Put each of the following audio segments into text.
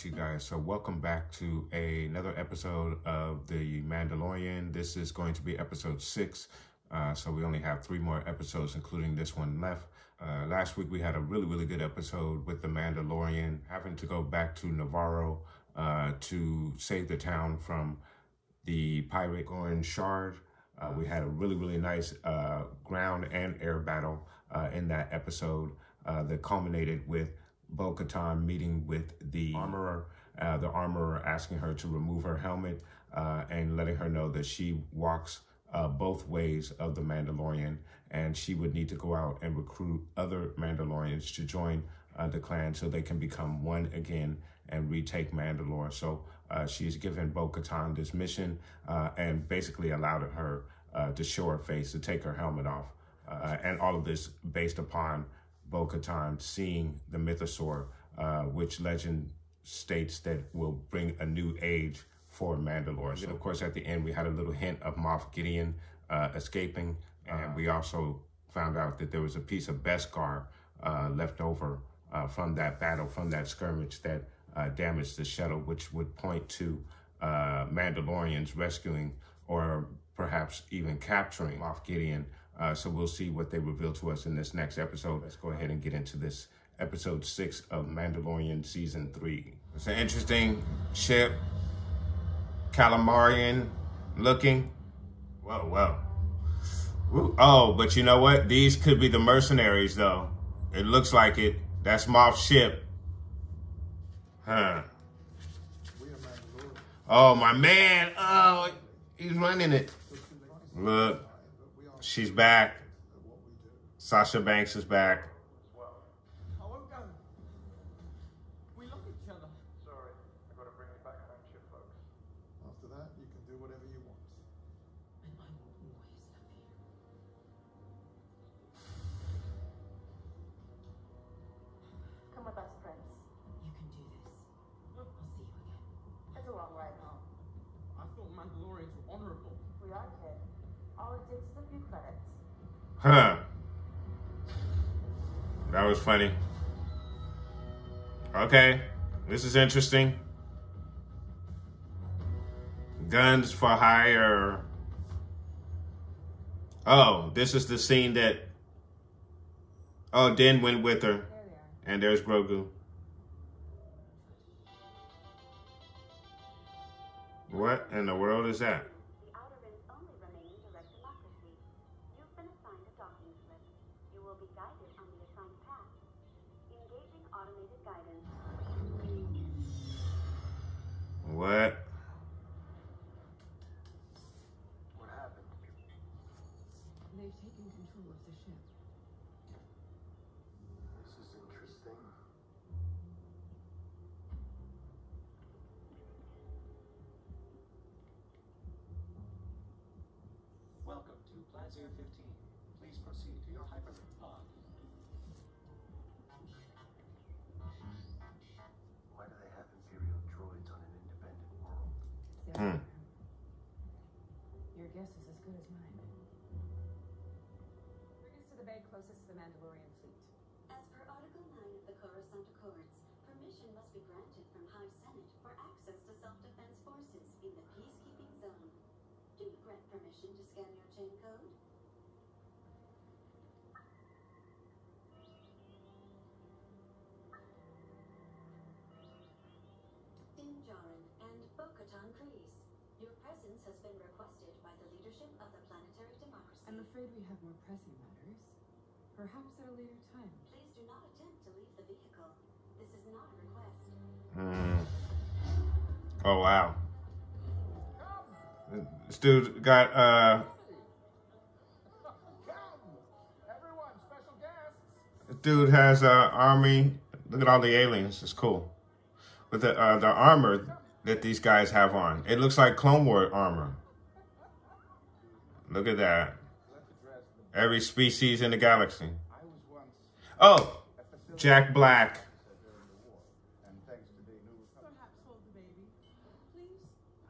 You guys, so welcome back to another episode of The Mandalorian. This is going to be episode 6, so we only have 3 more episodes, including this one left. Last week we had a really good episode with The Mandalorian having to go back to Navarro to save the town from the pirate Gorin Shard. We had a really nice ground and air battle in that episode that culminated with Bo-Katan meeting with the armorer asking her to remove her helmet and letting her know that she walks both ways of the Mandalorian, and she would need to go out and recruit other Mandalorians to join the clan so they can become one again and retake Mandalore. So she's given Bo-Katan this mission and basically allowed her to show her face, to take her helmet off. And all of this based upon Bo-Katan seeing the Mythosaur, which legend states that will bring a new age for Mandalore. So, of course, at the end, we had a little hint of Moff Gideon escaping, and we also found out that there was a piece of Beskar left over from that battle, from that skirmish that damaged the shuttle, which would point to Mandalorians rescuing or perhaps even capturing Moff Gideon. So we'll see what they reveal to us in this next episode. Let's go ahead and get into this episode 6 of Mandalorian season 3. It's an interesting ship, Calamarian looking. Whoa. Ooh. Oh, but you know what? These could be the mercenaries, though. It looks like it. That's Moff's ship. Huh. Oh, my man. Oh, he's running it. Look. She's back. Sasha Banks is back. Hello, Dan. We love each other. Sorry, I gotta bring you back home to your folks. After that, you can do whatever you want. And I will always love you. Come with us, Prince. You can do this. I'll see you again. It's a long ride home. I thought Mandalorians were honorable. We are, kid. All it takes is a few credits. Huh. That was funny. Okay. This is interesting. Guns for hire. Oh, this is the scene that... Oh, Din went with her. There we are. And there's Grogu. What in the world is that? The Outer Rim's only remaining direct democracy. You've been assigned a docking slip. You will be guided on the assigned path. Engaging automated guidance. What? What happened? They've taken control of the ship. This is interesting. Welcome to Plaza 15. Please proceed to your hyperloop pod. Why do they have Imperial droids on an independent world? Your guess is as good as mine. Bring us to the bay closest to the Mandalorian fleet. As per Article 9 of the Coruscant Accords, permission must be granted from High Senate for access to self-defense forces in the peacekeeping zone. Do you grant permission to scan your chain code? Din Djarin and Bo-Katan Kryze, your presence has been requested by the leadership of the Planetary Democracy. I'm afraid we have more pressing matters. Perhaps at a later time. Please do not attempt to leave the vehicle. This is not a request. Oh, wow. This dude got, Everyone, special guests. dude has an army. Look at all the aliens. It's cool. But the armor that these guys have on, it looks like Clone War armor. Look at that. Every species in the galaxy. Oh, Jack Black.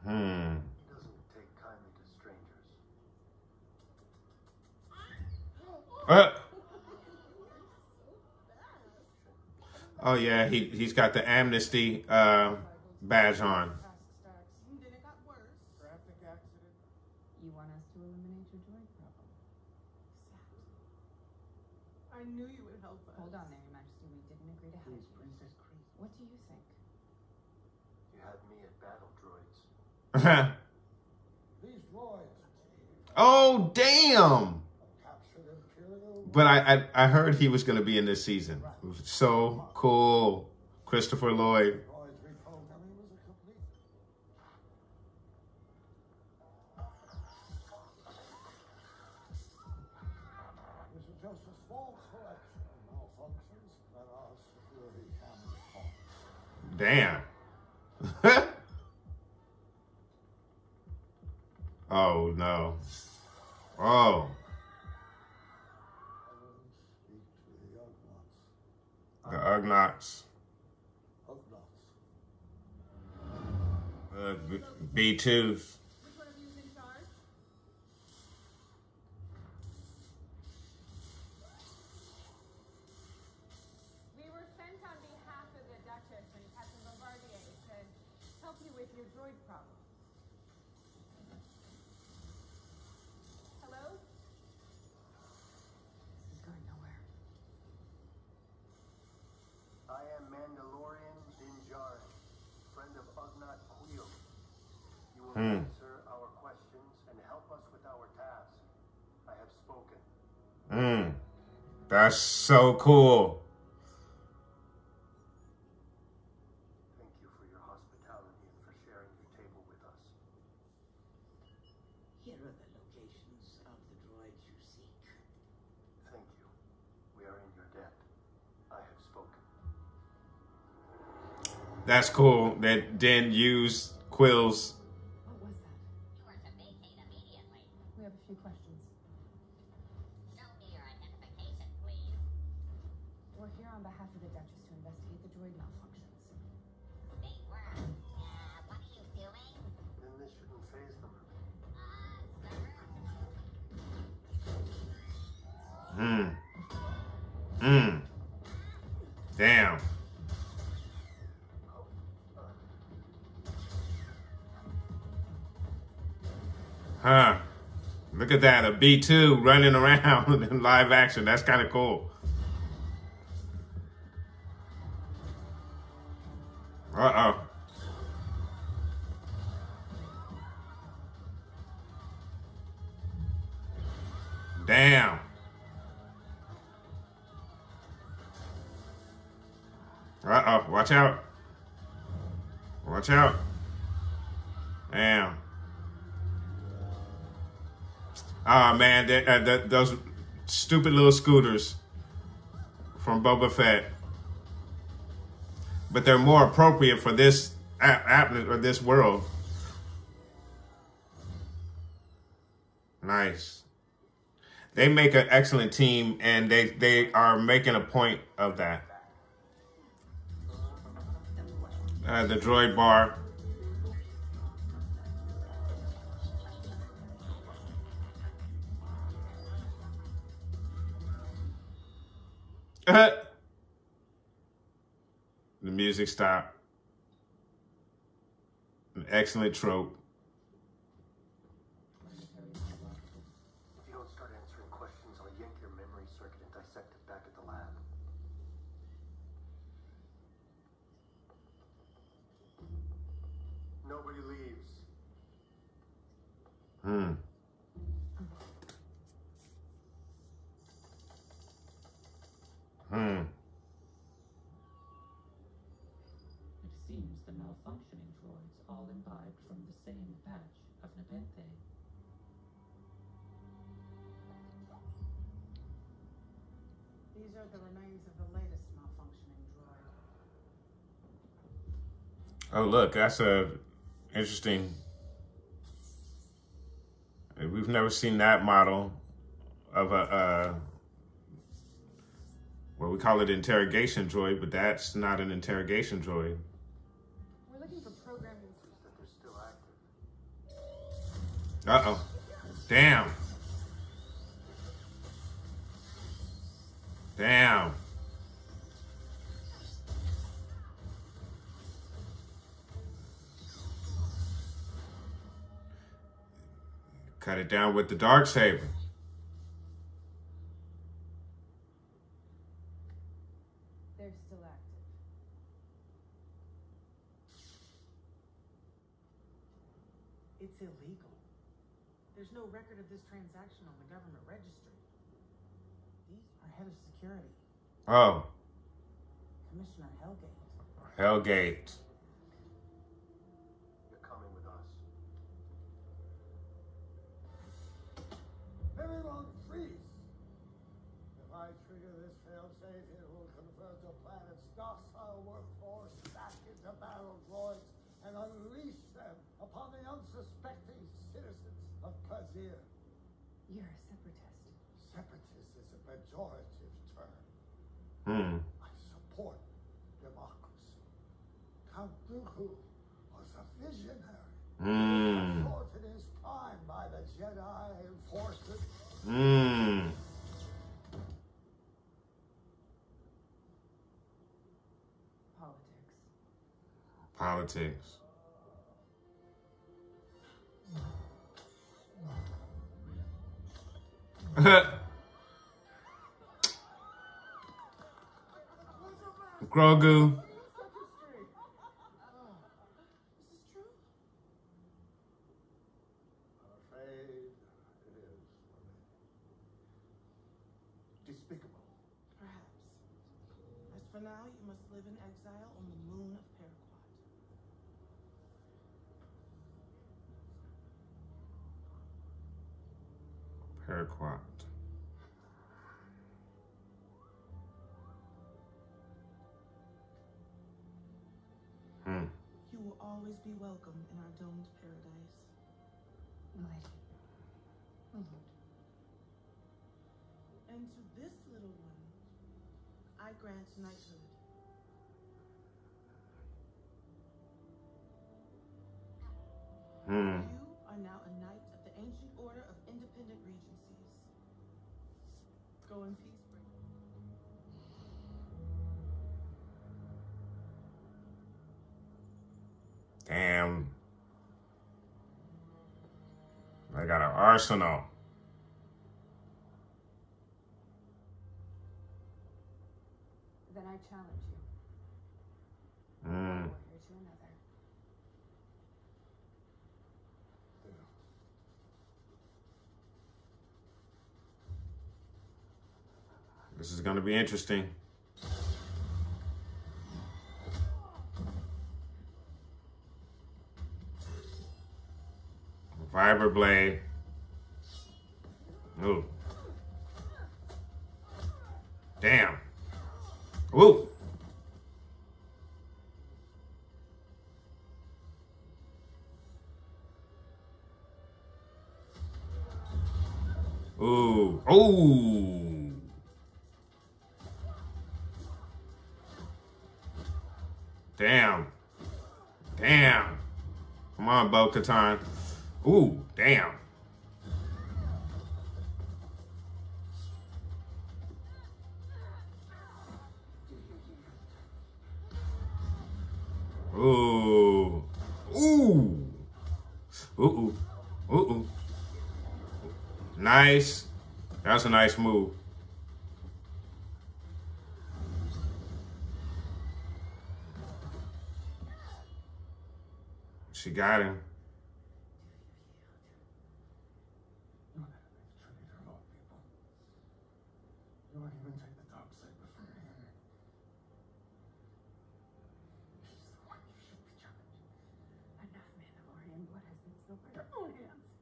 Hmm. Oh yeah, he's got the amnesty badge on. You want us to eliminate your droid problem? I knew you would help us. Hold on there, Your Majesty. We didn't agree to help you. Princess Creed. What do you think? You had me at battle droids. These droids Oh damn! captured Imperial. But I heard he was going to be in this season. It was so cool. Christopher Lloyd. Droids reprogramming was a complete. This is just a small correction of malfunctions that our security cameras caught. Damn. Oh no. Oh. Speak to the Ugnaughts. The Ugnaughts. Ugnaughts. B2s. Which one of you is in charge? We were sent on behalf of the Duchess and Captain Bombardier to help you with your droid problem. Hello? This is going nowhere. I am Mandalorian Din Djarin, friend of Ugnaught Kuiil. You will answer our questions and help us with our task. I have spoken. That's so cool. Thank you for your hospitality and for sharing your table with us. Here are the locations of the droids you seek. Thank you. We are in your debt. I have spoken. That's cool that Din used Quill's. What was that? You are to vacate immediately. We have a few questions. Show me your identification, please. We're here on behalf of the Duchess to investigate the droid malfunctions. Big word. What are you doing? Then this shouldn't faze them. Damn. Huh. Look at that. A B2 running around in live action. That's kind of cool. Uh-oh. Damn. Uh-oh. Watch out. Watch out. Damn. Oh, man. Those stupid little scooters from Boba Fett. But they're more appropriate for this or this world. Nice. They make an excellent team, and they are making a point of that. The droid bar. The music stopped. An excellent trope. If you don't start answering questions, I'll yank your memory circuit and dissect it back at the lab. Nobody leaves. It seems the malfunctioning droids all imbibed from the same batch of Nepenthe. These are the remains of the latest malfunctioning droid. Oh, look, that's a interesting. We've never seen that model of a, well, we call it interrogation droid, but that's not an interrogation droid. We're looking for programming. That they're still active. Uh-oh. Damn. Damn. Cut it down with the Darksaber. They're still active. It's illegal. There's no record of this transaction on the government registry. These are head of security, Oh, Commissioner Hellgate. Hellgate. You're coming with us. Everyone freeze! If I trigger this failsafe, it will convert the planet's docile workforce back into battle droids and unleash them upon the unsuspecting citizens of Pazir. You're a separatist. Separatist is a pejorative term. I support democracy. Count Dooku was a visionary. Caught in his prime by the Jedi forces. Politics. Grogu. I'm afraid it is. Despicable. Perhaps. As for now, you must live in exile on the moon of Paraquat. Paraquat. You will always be welcome in our domed paradise. Mighty. And to this little one, I grant knighthood. You are now a knight of the Ancient Order of Independent Regencies. Go in peace, brave. Damn. I got an arsenal. Then I challenge you. Mm. One warrior to another. This is going to be interesting. Vibra blade. Ooh. Damn. Ooh. Ooh. Ooh. Damn. Damn. Come on, Bo-Katan. Ooh, damn. Ooh. Ooh. Ooh. Ooh. Nice. That's a nice move. She got him. You're not a traitor of all people. You won't even take the dark saber from me. She's the one you should be challenging. Enough Mandalorian blood has been spilled by your own hands.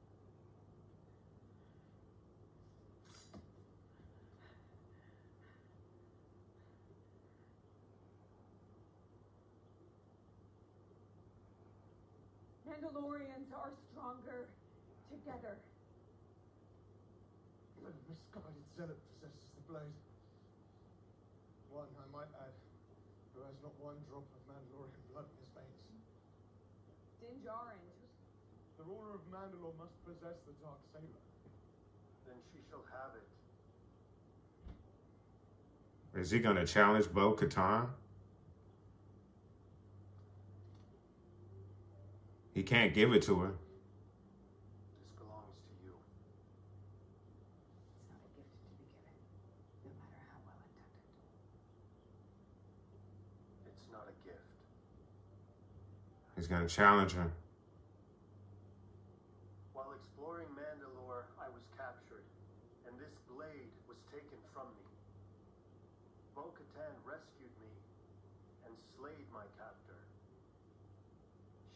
Mandalorians are stronger together. Even a misguided zealot possesses the blade. One, I might add, who has not one drop of Mandalorian blood in his veins. Din Djarin. The ruler of Mandalore must possess the dark saber. Then she shall have it. Is he going to challenge Bo-Katan? He can't give it to her. This belongs to you. It's not a gift to be given, no matter how well intended. It's not a gift. He's going to challenge her. While exploring Mandalore, I was captured, and this blade was taken from me. Bo-Katan rescued me and slayed my captor.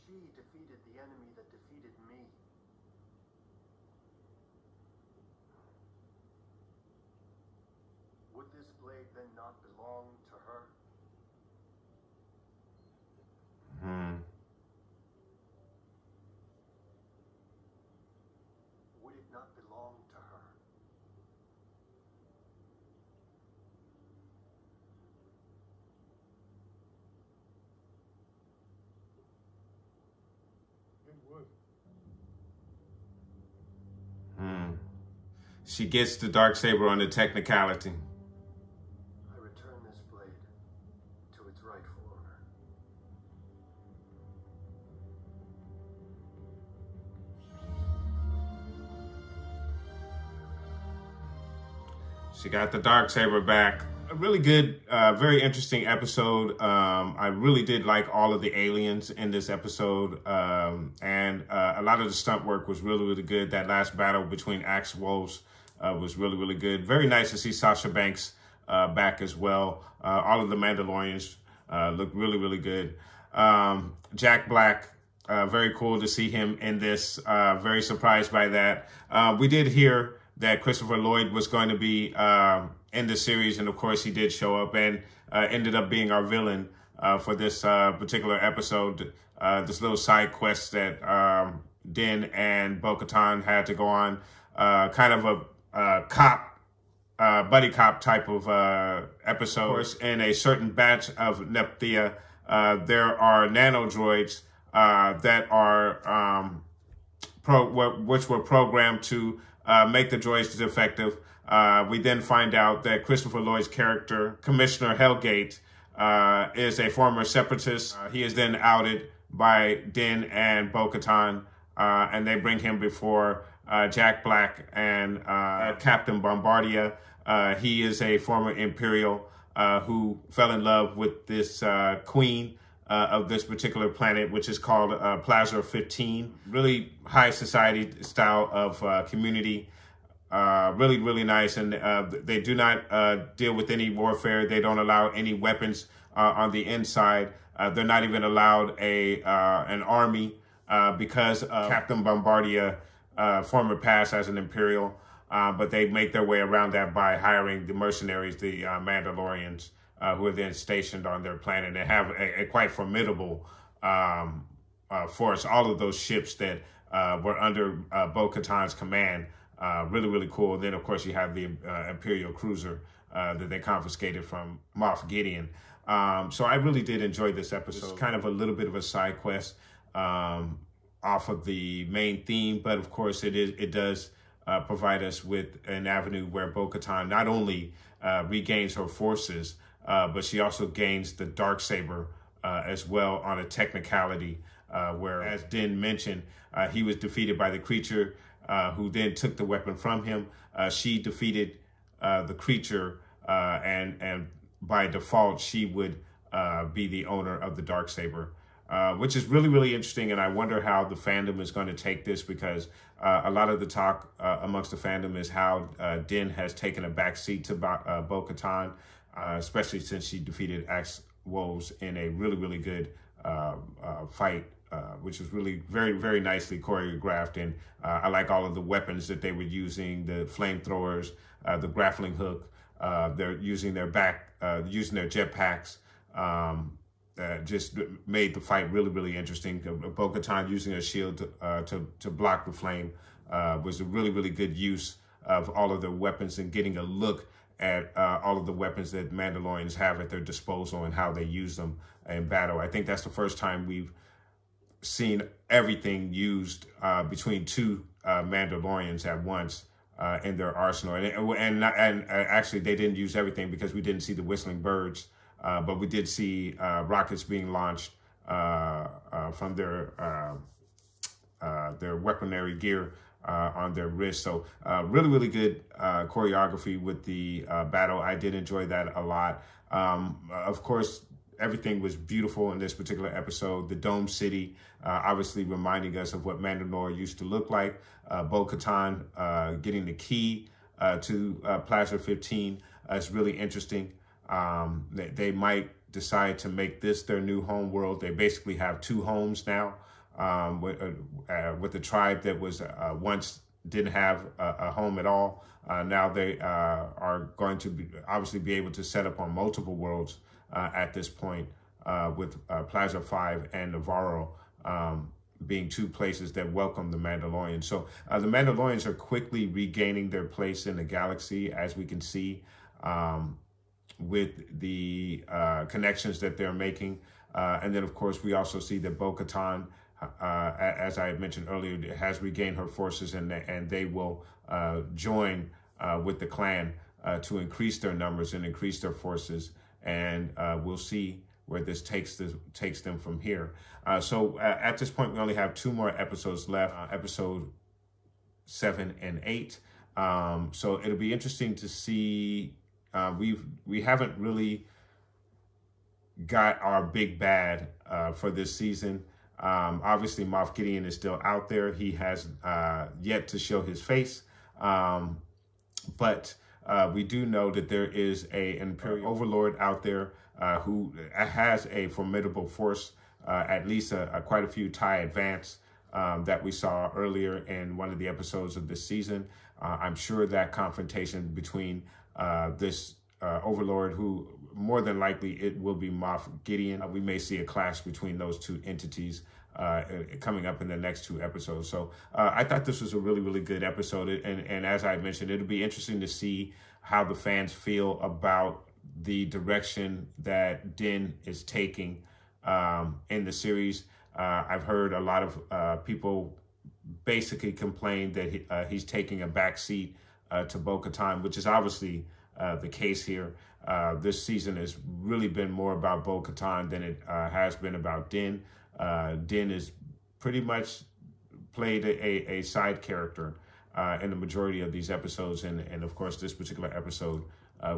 She defeated the enemy that defeated me. Would this blade then not belong to her? Would it not belong to her? It would. She gets the Darksaber on the technicality. I return this blade to its rightful owner. She got the Darksaber back. A really good, very interesting episode. I really did like all of the aliens in this episode. And a lot of the stunt work was really, really good. That last battle between Axe Wolves was really, really good. Very nice to see Sasha Banks back as well. All of the Mandalorians look really, really good. Jack Black, very cool to see him in this. Very surprised by that. We did hear that Christopher Lloyd was going to be in the series, and of course he did show up and ended up being our villain for this particular episode. This little side quest that Din and Bo-Katan had to go on, kind of a cop, buddy cop type of episode. Of course, in a certain batch of Nepthia, there are nanodroids that are which were programmed to make the droids defective. We then find out that Christopher Lloyd's character, Commissioner Hellgate, is a former separatist. He is then outed by Din and Bo-Katan, and they bring him before Jack Black and Captain Bombardier. He is a former Imperial who fell in love with this queen of this particular planet, which is called Plazra 15. Really high society style of community. Really, really nice. And they do not deal with any warfare. They don't allow any weapons on the inside. They're not even allowed an army because of Captain Bombardier, former past as an Imperial. But they make their way around that by hiring the mercenaries, the Mandalorians, who are then stationed on their planet and have a quite formidable force. All of those ships that were under Bo-Katan's command, really, really cool. Then, of course, you have the Imperial cruiser that they confiscated from Moff Gideon. So I really did enjoy this episode. It's kind of a little bit of a side quest off of the main theme, but of course it does provide us with an avenue where Bo-Katan not only regains her forces, but she also gains the Darksaber as well on a technicality, where, as Din mentioned, he was defeated by the creature who then took the weapon from him. She defeated the creature, and by default, she would be the owner of the Darksaber, which is really, really interesting. And I wonder how the fandom is going to take this, because a lot of the talk amongst the fandom is how Din has taken a backseat to Bo-Katan, especially since she defeated Axe Wolves in a really, really good fight, which was really very, very nicely choreographed. And I like all of the weapons that they were using, the flamethrowers, the grappling hook. They're using their using their jetpacks. just made the fight really, really interesting. Bo-Katan using a shield to block the flame was a really, really good use of all of the weapons and getting a look at all of the weapons that Mandalorians have at their disposal and how they use them in battle. I think that's the first time we've seen everything used between two Mandalorians at once in their arsenal. And actually, they didn't use everything because we didn't see the whistling birds. But we did see rockets being launched from their weaponry gear on their wrists. So really, really good choreography with the battle. I did enjoy that a lot. Of course, everything was beautiful in this particular episode. The Dome City, obviously reminding us of what Mandalore used to look like. Bo-Katan getting the key to Plaza 15 is really interesting. They might decide to make this their new home world. They basically have two homes now with the tribe that was once didn't have a home at all. Now they are going to obviously be able to set up on multiple worlds at this point with Plaza 5 and Navarro being two places that welcome the Mandalorians. So the Mandalorians are quickly regaining their place in the galaxy, as we can see. With the connections that they're making. And then, of course, we also see that Bo-Katan, as I had mentioned earlier, has regained her forces, and they will join with the clan to increase their numbers and increase their forces. And we'll see where this takes them from here. So at this point, we only have 2 more episodes left, episode 7 and 8. So it'll be interesting to see. We haven't really got our big bad for this season. Obviously, Moff Gideon is still out there. He has yet to show his face. But we do know that there is an Imperial Overlord out there who has a formidable force, at least quite a few TIE Advance that we saw earlier in one of the episodes of this season. I'm sure that confrontation between this Overlord, who more than likely it will be Moff Gideon. We may see a clash between those two entities coming up in the next 2 episodes. So I thought this was a really, really good episode. And as I mentioned, it'll be interesting to see how the fans feel about the direction that Din is taking in the series. I've heard a lot of people basically complain that he's taking a backseat to Bo-Katan, which is obviously the case here. This season has really been more about Bo-Katan than it has been about Din. Din is pretty much played a side character in the majority of these episodes, and of course this particular episode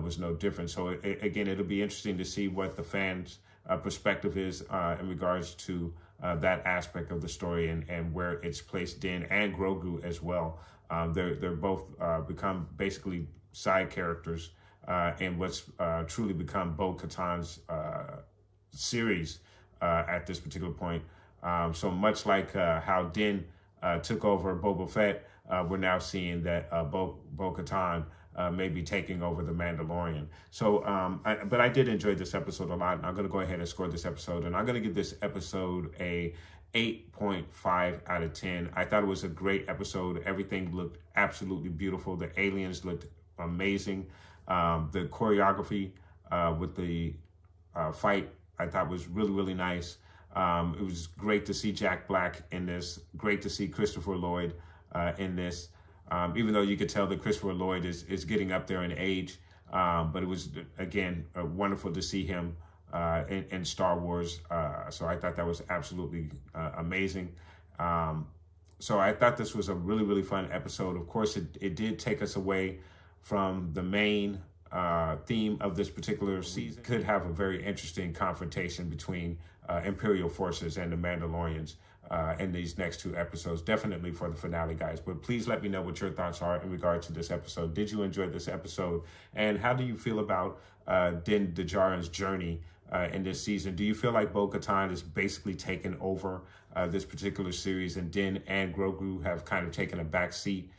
was no different. So again, it'll be interesting to see what the fans' perspective is in regards to that aspect of the story and where it's placed Din and Grogu as well. They're both become basically side characters in what's truly become Bo-Katan's series at this particular point. So much like how Din took over Boba Fett, we're now seeing that Bo-Katan may be taking over the Mandalorian. So, but I did enjoy this episode a lot, and I'm going to go ahead and score this episode, and I'm going to give this episode a 8.5 out of 10. I thought it was a great episode. Everything looked absolutely beautiful. The aliens looked amazing. The choreography with the fight, I thought was really, really nice. It was great to see Jack Black in this. Great to see Christopher Lloyd in this. Even though you could tell that Christopher Lloyd is getting up there in age. But it was, again, wonderful to see him in Star Wars. So I thought that was absolutely amazing. So I thought this was a really, really fun episode. Of course, it did take us away from the main theme of this particular season. Could have a very interesting confrontation between Imperial forces and the Mandalorians in these next 2 episodes, definitely for the finale, guys. But please let me know what your thoughts are in regard to this episode. Did you enjoy this episode? And how do you feel about Din Djarin's journey in this season? Do you feel like Bo-Katan is basically taken over this particular series, and Din and Grogu have kind of taken a back seat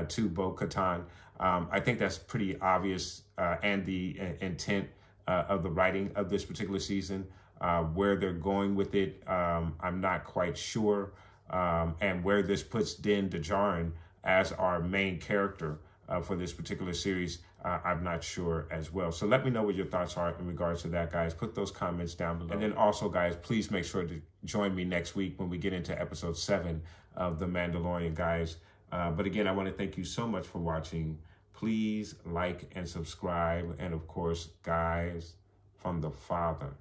to Bo-Katan? I think that's pretty obvious, and the intent of the writing of this particular season. Where they're going with it, I'm not quite sure. And where this puts Din Djarin as our main character for this particular series, I'm not sure as well. So let me know what your thoughts are in regards to that, guys. Put those comments down below. And then also, guys, please make sure to join me next week when we get into episode 7 of The Mandalorian, guys. But again, I want to thank you so much for watching. Please like and subscribe. And of course, guys, from the Father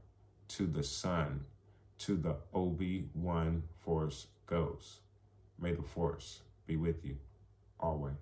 to the Son to the Obi-Wan Force Ghost, may the Force be with you always.